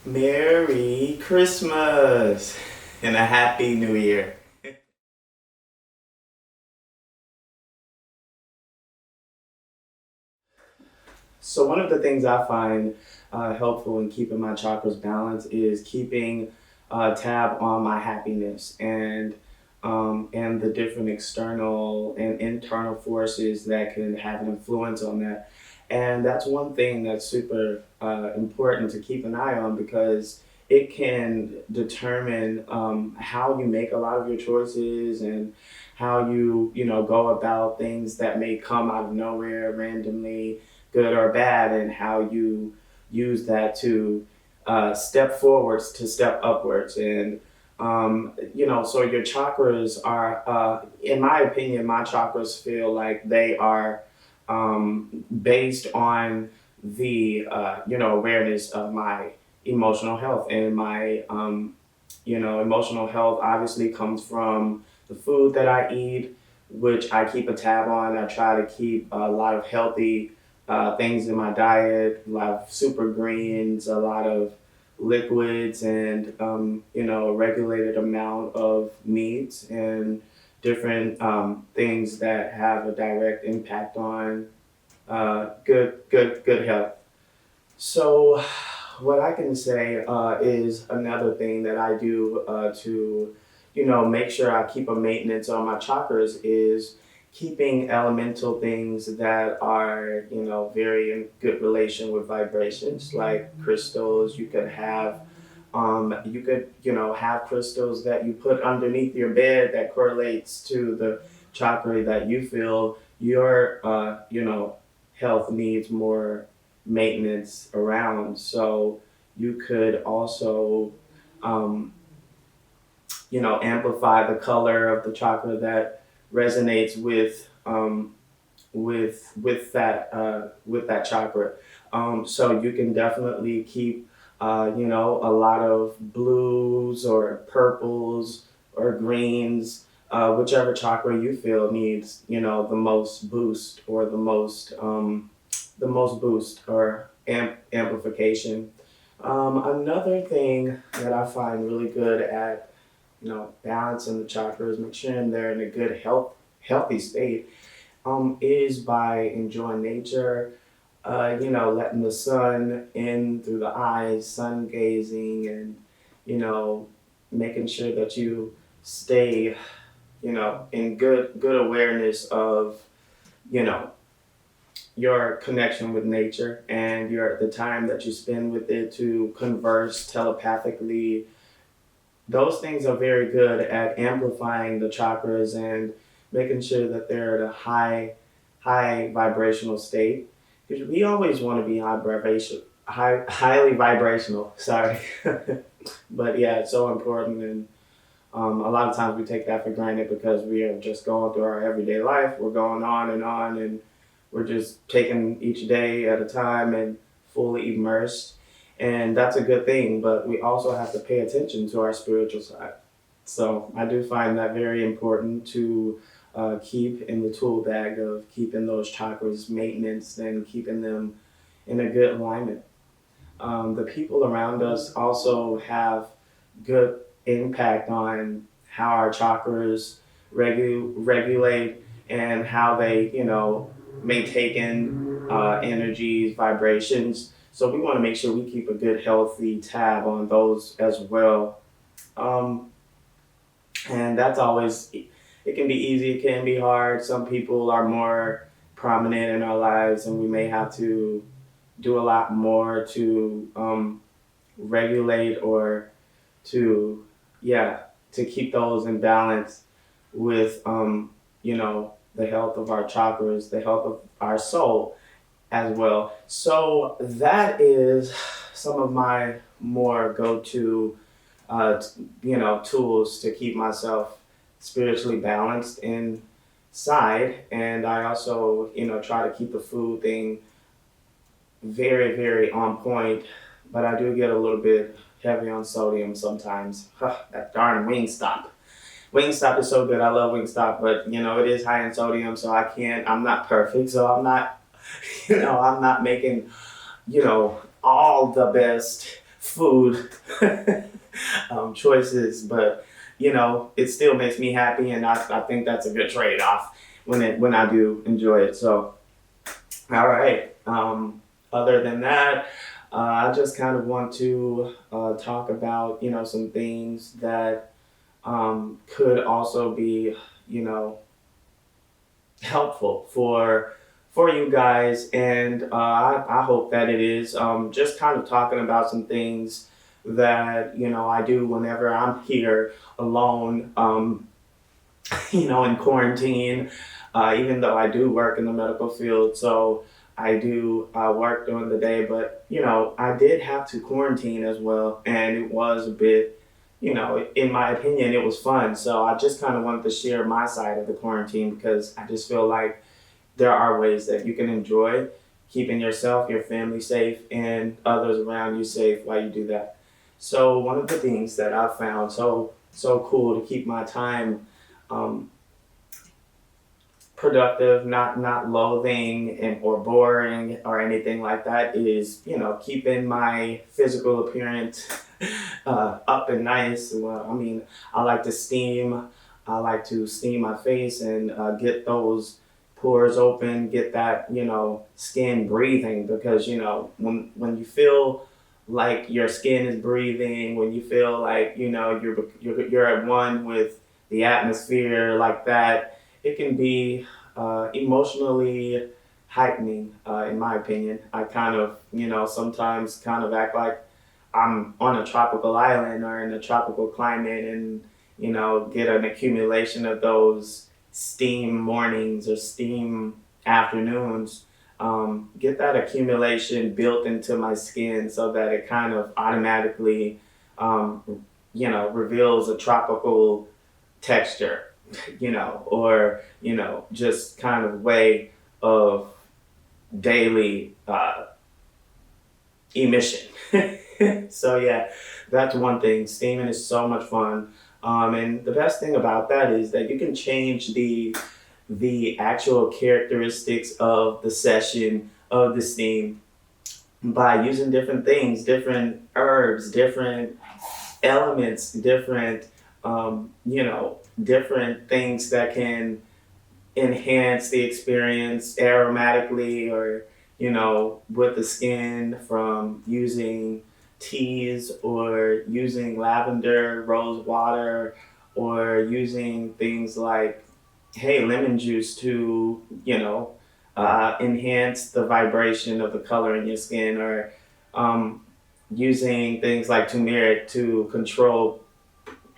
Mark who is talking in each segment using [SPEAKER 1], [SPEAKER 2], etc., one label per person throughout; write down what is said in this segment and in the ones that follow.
[SPEAKER 1] Merry Christmas and a Happy New Year. So, one of the things I find helpful in keeping my chakras balanced is keeping a tab on my happiness and the different external and internal forces that can have an influence on that. And that's one thing that's super important to keep an eye on because it can determine how you make a lot of your choices and how you go about things that may come out of nowhere randomly, good or bad, and how you use that to step forwards to step upwards. And so your chakras are, in my opinion, my chakras feel like they are based on the awareness of my emotional health. And my emotional health obviously comes from the food that I eat, which I keep a tab on. I try to keep a lot of healthy things in my diet, a lot of super greens, a lot of liquids, and a regulated amount of meats and different things that have a direct impact on good health. So, what I can say is another thing that I do to, make sure I keep a maintenance on my chakras is keeping elemental things that are, very in good relation with vibrations, like crystals. You could have crystals that you put underneath your bed that correlates to the chakra that you feel your, health needs more maintenance around. So you could also, um, amplify the color of the chakra that resonates with that chakra. So you can definitely keep, a lot of blues or purples or greens, whichever chakra you feel needs, the most boost or the most boost or amplification. Another thing that I find really good at, balancing the chakras, make sure they're in a good healthy state, is by enjoying nature, letting the sun in through the eyes, sun gazing, and, you know, making sure that you stay, in good awareness of, you know, your connection with nature and the time that you spend with it to converse telepathically. Those things are very good at amplifying the chakras and making sure that they're at a high vibrational state, because we always want to be highly vibrational. Sorry. But yeah, it's so important. And a lot of times we take that for granted because we are just going through our everyday life. We're going on, and we're just taking each day at a time and fully immersed. And that's a good thing, but we also have to pay attention to our spiritual side. So I do find that very important to keep in the tool bag of keeping those chakras maintenance and keeping them in a good alignment. The people around us also have good impact on how our chakras regulate and how they, may take in energies, vibrations. So we want to make sure we keep a good, healthy tab on those as well. Um, and that's always, it can be easy, it can be hard. Some people are more prominent in our lives, and we may have to do a lot more to regulate or to yeah to keep those in balance with the health of our chakras, the health of our soul as well. So that is some of my more go-to tools to keep myself spiritually balanced inside. And I also try to keep the food thing very, very on point, but I do get a little bit heavy on sodium sometimes. That darn Wingstop. Wingstop is so good. I love Wingstop, but it is high in sodium, so I can't. I'm not perfect, so I'm not. I'm not making all the best food choices, but it still makes me happy, and I think that's a good trade off when I do enjoy it. So, all right. Other than that, I just kind of want to talk about some things that could also be you know helpful for you guys, and I hope that it is. Just kind of talking about some things that I do whenever I'm here alone. In quarantine, even though I do work in the medical field, so I do work during the day, but I did have to quarantine as well, and it was a bit, in my opinion, it was fun. So I just kind of wanted to share my side of the quarantine because I just feel like there are ways that you can enjoy keeping yourself, your family safe, and others around you safe while you do that. So one of the things that I found so cool to keep my time um, productive, not loathing or boring or anything like that, is keeping my physical appearance up and nice. Well, I mean, I like to steam. I like to steam my face and get those pores open, get that skin breathing, because when you feel like your skin is breathing, when you feel like you're at one with the atmosphere like that, it can be emotionally heightening. In my opinion, I kind of sometimes kind of act like I'm on a tropical island or in a tropical climate, and get an accumulation of those steam mornings or steam afternoons. Get that accumulation built into my skin so that it kind of automatically reveals a tropical texture, or just kind of way of daily emission. So yeah, that's one thing. Steaming is so much fun, and the best thing about that is that you can change the actual characteristics of the session of the steam by using different things, different herbs, different elements, different things that can enhance the experience aromatically, or with the skin, from using teas or using lavender rose water, or using things like lemon juice to enhance the vibration of the color in your skin, or um, using things like turmeric to control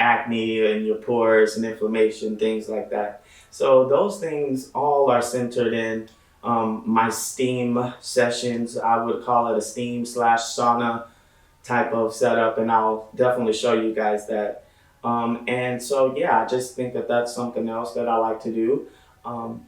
[SPEAKER 1] acne and your pores and inflammation, things like that. So those things all are centered in my steam sessions. I would call it a steam slash sauna type of setup, and I'll definitely show you guys that. And so, yeah, I just think that that's something else that I like to do, um,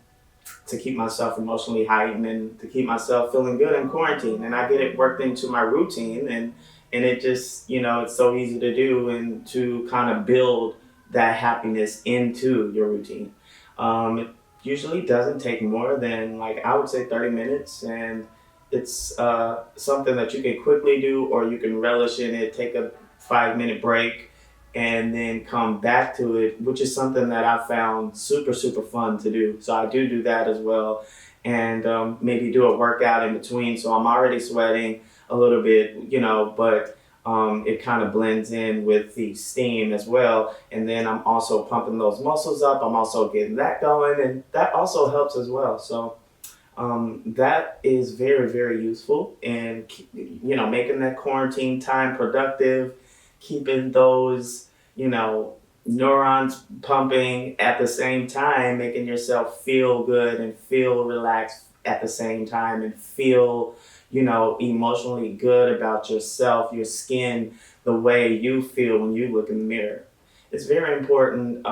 [SPEAKER 1] to keep myself emotionally heightened and to keep myself feeling good in quarantine. And I get it worked into my routine, and it just it's so easy to do and to kind of build that happiness into your routine. It usually doesn't take more than, like, I would say 30 minutes, and it's something that you can quickly do, or you can relish in it, take a 5 minute break, and then come back to it, which is something that I found super, super fun to do. So I do that as well. And maybe do a workout in between. So I'm already sweating a little bit, but it kind of blends in with the steam as well. And then I'm also pumping those muscles up. I'm also getting that going, and that also helps as well. So that is very, very useful, and making that quarantine time productive, keeping those neurons pumping at the same time, making yourself feel good and feel relaxed at the same time, and feel emotionally good about yourself, your skin, the way you feel when you look in the mirror. It's very important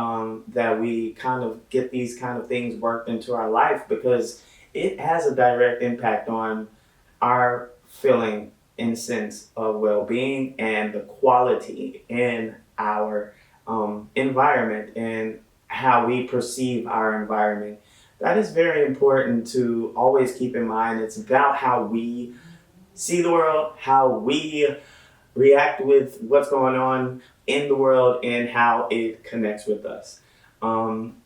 [SPEAKER 1] that we kind of get these kind of things worked into our life, because it has a direct impact on our feeling and sense of well-being and the quality in our environment and how we perceive our environment. That is very important to always keep in mind. It's about how we see the world, how we react with what's going on in the world and how it connects with us. Um,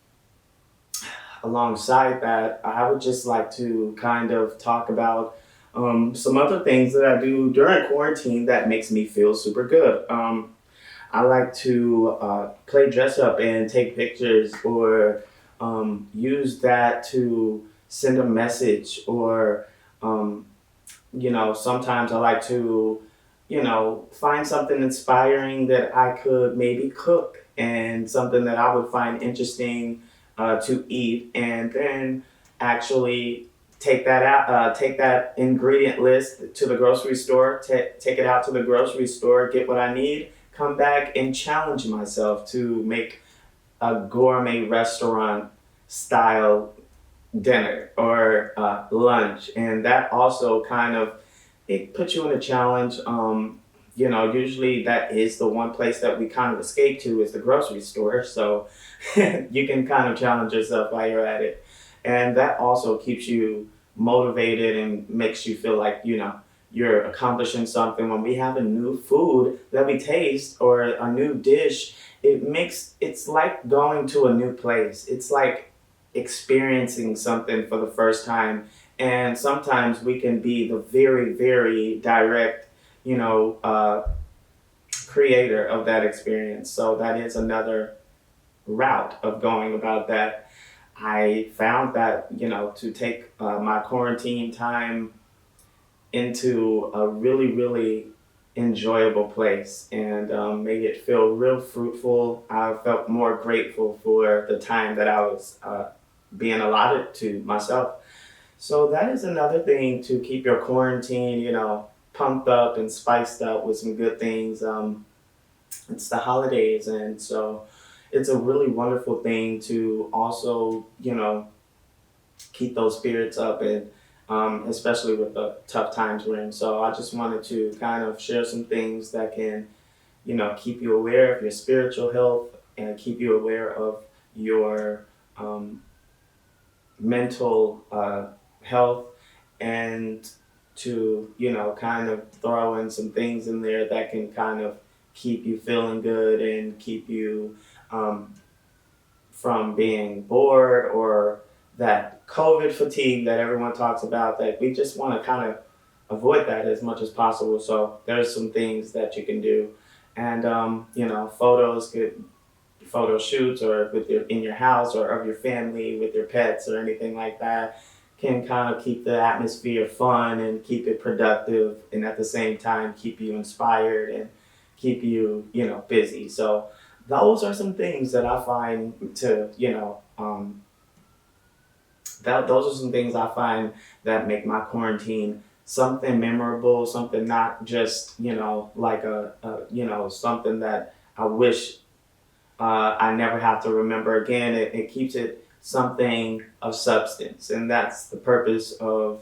[SPEAKER 1] Alongside that, I would just like to kind of talk about some other things that I do during quarantine that makes me feel super good. I like to play dress up and take pictures, or use that to send a message, or sometimes I like to, find something inspiring that I could maybe cook, and something that I would find interesting to eat, and then actually take that ingredient list to the grocery store, take it out to the grocery store, get what I need, come back and challenge myself to make a gourmet restaurant style dinner, or lunch, and that also kind of, it puts you in a challenge. Usually that is the one place that we kind of escape to, is the grocery store. So you can kind of challenge yourself while you're at it, and that also keeps you motivated and makes you feel like you're accomplishing something. When we have a new food that we taste, or a new dish, it's like going to a new place. It's like experiencing something for the first time. And sometimes we can be the very, very direct, you know, uh, creator of that experience. So that is another route of going about that. I found that, to take my quarantine time into a really, really enjoyable place, and made it feel real fruitful. I felt more grateful for the time that I was being allotted to myself. So that is another thing to keep your quarantine, pumped up and spiced up with some good things. It's the holidays, and so it's a really wonderful thing to also, keep those spirits up, and especially with the tough times we're in. So I just wanted to kind of share some things that can, keep you aware of your spiritual health, and keep you aware of your um, mental health, and to, kind of throw in some things in there that can kind of keep you feeling good, and keep you um, from being bored, or that COVID fatigue that everyone talks about, that we just want to kind of avoid that as much as possible. So there's some things that you can do. And, photos, good photo shoots, or with in your house, or of your family, with your pets, or anything like that, can kind of keep the atmosphere fun, and keep it productive, and at the same time keep you inspired, and keep you, busy. So those are some things that I find to, those are some things I find that make my quarantine something memorable, something not just, like something that I wish I never have to remember again. It keeps it something of substance, and that's the purpose of,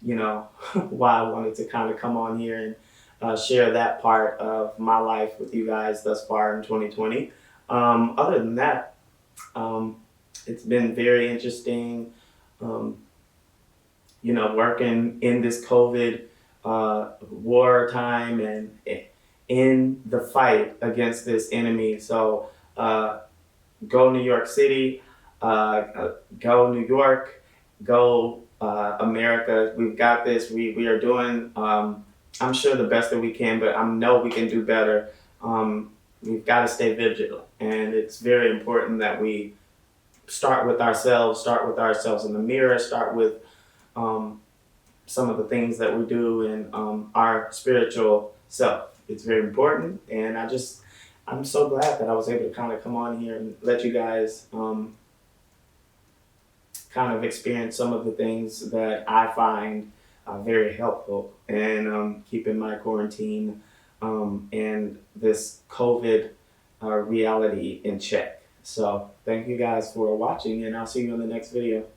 [SPEAKER 1] why I wanted to kind of come on here and share that part of my life with you guys thus far in 2020. Other than that, um, it's been very interesting, um, working in this COVID war time, and in the fight against this enemy. So uh, go New York City, go New York, go America. We've got this. We are doing, I'm sure, the best that we can, but I know we can do better. We've got to stay vigilant, and it's very important that we start with ourselves in the mirror, start with um, some of the things that we do in our spiritual self. It's very important, and I'm so glad that I was able to kind of come on here and let you guys kind of experience some of the things that I find very helpful, and keeping my quarantine and this COVID reality in check. So thank you guys for watching, and I'll see you in the next video.